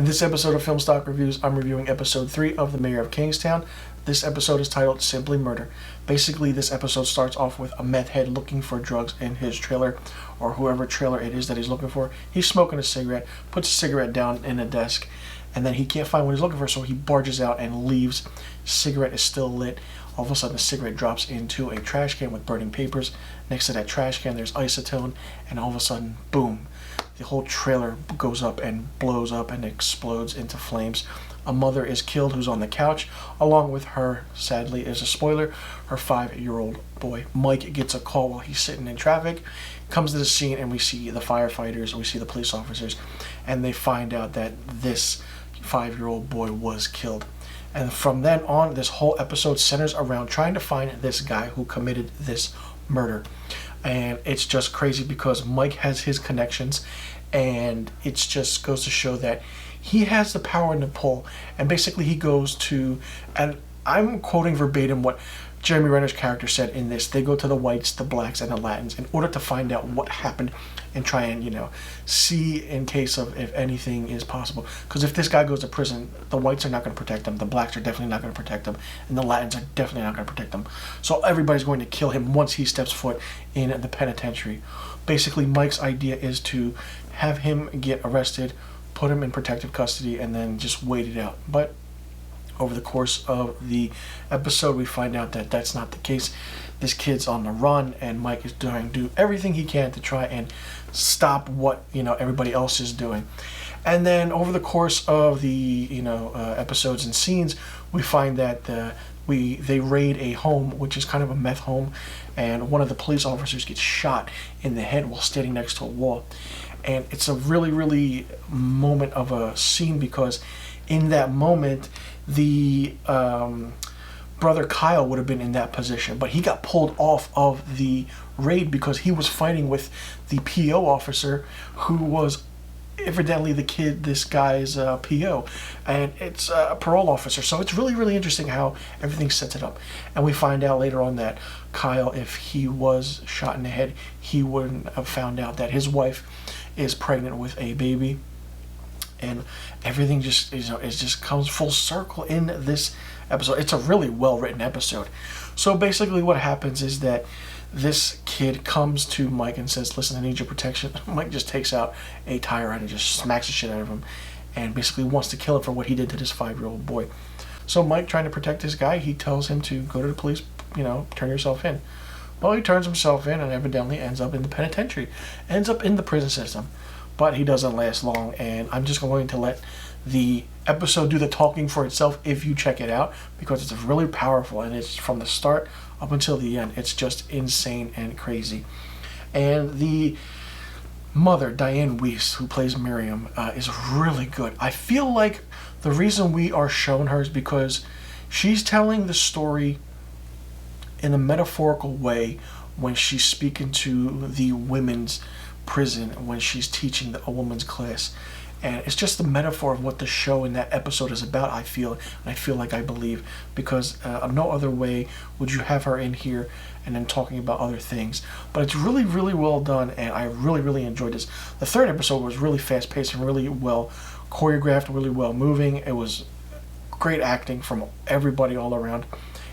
In this episode of Film Stock Reviews, I'm reviewing episode 3 of The Mayor of Kingstown. This episode is titled Simply Murder. Basically, this episode starts off with a meth head looking for drugs in his trailer, or whoever trailer it is that he's looking for. He's smoking a cigarette, puts a cigarette down in a desk, and then he can't find what he's looking for, so he barges out and leaves. Cigarette is still lit. All of a sudden, the cigarette drops into a trash can with burning papers. Next to that trash can, there's isotone, and all of a sudden, boom, the whole trailer goes up and blows up and explodes into flames. A mother is killed who's on the couch, along with her, sadly, is a spoiler, her 5-year-old boy. Mike gets a call while he's sitting in traffic, comes to the scene, and we see the firefighters, we see the police officers, and they find out that this 5-year-old boy was killed. And from then on, this whole episode centers around trying to find this guy who committed this murder. And it's just crazy because Mike has his connections, and it just goes to show that he has the power in the pull. And basically he goes to, and I'm quoting verbatim what Jeremy Renner's character said in this, they go to the whites, the blacks, and the Latins in order to find out what happened and try and, see in case of if anything is possible. Because if this guy goes to prison, the whites are not going to protect him, the blacks are definitely not going to protect him, and the Latins are definitely not going to protect him. So everybody's going to kill him once he steps foot in the penitentiary. Basically, Mike's idea is to have him get arrested, put him in protective custody, and then just wait it out. But over the course of the episode, we find out that that's not the case. This kid's on the run, and Mike is trying to do everything he can to try and stop what everybody else is doing. And then over the course of the episodes and scenes, we find that they raid a home, which is kind of a meth home, and one of the police officers gets shot in the head while standing next to a wall. And it's a really, really moment of a scene because in that moment, the brother Kyle would have been in that position, but he got pulled off of the raid because he was fighting with the PO officer who was evidently this guy's PO, and it's a parole officer. So it's really, really interesting how everything sets it up. And we find out later on that Kyle, if he was shot in the head, he wouldn't have found out that his wife is pregnant with a baby. And everything just it just comes full circle in this episode. It's a really well written episode. So basically what happens is that this kid comes to Mike and says, listen, I need your protection. Mike just takes out a tire iron and just smacks the shit out of him and basically wants to kill him for what he did to this 5-year-old boy. So Mike, trying to protect this guy, he tells him to go to the police, turn yourself in. Well, he turns himself in and evidently ends up in the penitentiary, ends up in the prison system. But he doesn't last long, and I'm just going to let the episode do the talking for itself if you check it out, because it's really powerful, and it's from the start up until the end. It's just insane and crazy. And the mother, Diane Weiss, who plays Miriam, is really good. I feel like the reason we are shown her is because she's telling the story in a metaphorical way when she's speaking to the women's prison, when she's teaching a woman's class. And it's just the metaphor of what the show in that episode is about, I feel, and I feel like I believe, because no other way would you have her in here and then talking about other things. But it's really, really well done, and I really, really enjoyed this. The third episode was really fast-paced and really well choreographed, really well moving. It was great acting from everybody all around,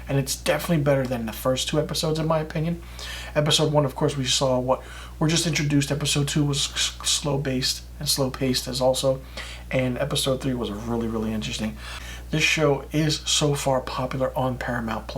and it's definitely better than the first 2 episodes, in my opinion. Episode 1, of course, we saw what we're just introduced. Episode 2 was slow-based and slow-paced as also. And episode 3 was really, really interesting. This show is so far popular on Paramount+.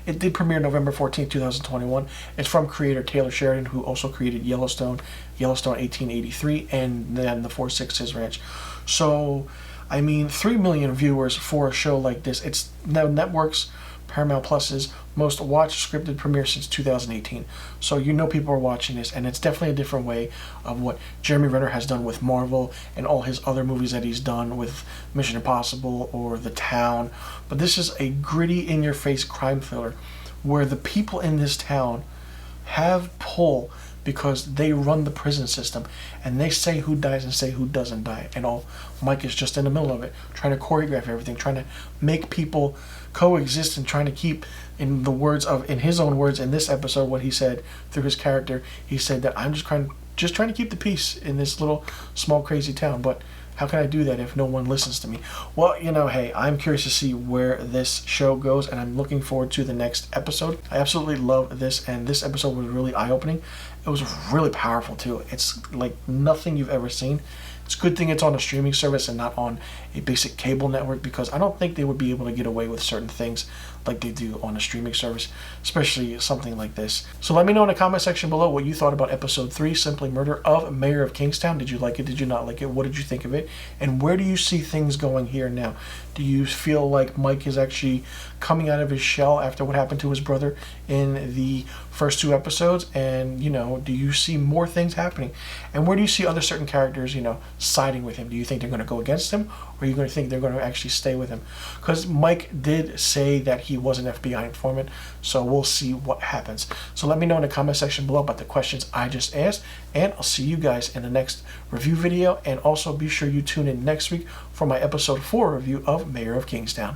It did premiere November 14, 2021. It's from creator Taylor Sheridan, who also created Yellowstone 1883, and then The 4 Sixes Ranch. So, 3 million viewers for a show like this. It's the network's Paramount Plus's most watched scripted premiere since 2018. So people are watching this, and it's definitely a different way of what Jeremy Renner has done with Marvel and all his other movies that he's done with Mission Impossible or The Town. But this is a gritty, in-your-face crime thriller where the people in this town have pull because they run the prison system, and they say who dies and say who doesn't die. And Mike is just in the middle of it, trying to choreograph everything, trying to make people coexist, and trying to keep, in his own words in this episode, what he said through his character. He said that I'm just trying to keep the peace in this little small crazy town. But How can I do that if no one listens to me? Well, you know, hey, I'm curious to see where this show goes, and I'm looking forward to the next episode. I absolutely love this, and this episode was really eye-opening. It was really powerful too. It's like nothing you've ever seen. It's a good thing it's on a streaming service and not on a basic cable network, because I don't think they would be able to get away with certain things like they do on a streaming service, especially something like this. So let me know in the comment section below what you thought about episode 3, Simply Murder of Mayor of Kingstown. Did you like it? Did you not like it? What did you think of it? And where do you see things going here now? Do you feel like Mike is actually coming out of his shell after what happened to his brother in the first 2 episodes? And, you know, do you see more things happening? And where do you see other certain characters, you know, siding with him? Do you think they're going to go against him, or are you going to think they're going to actually stay with him? Because Mike did say that he was an FBI informant, so we'll see what happens. So let me know in the comment section below about the questions I just asked, and I'll see you guys in the next review video. And also be sure you tune in next week for my episode 4 review of Mayor of Kingstown.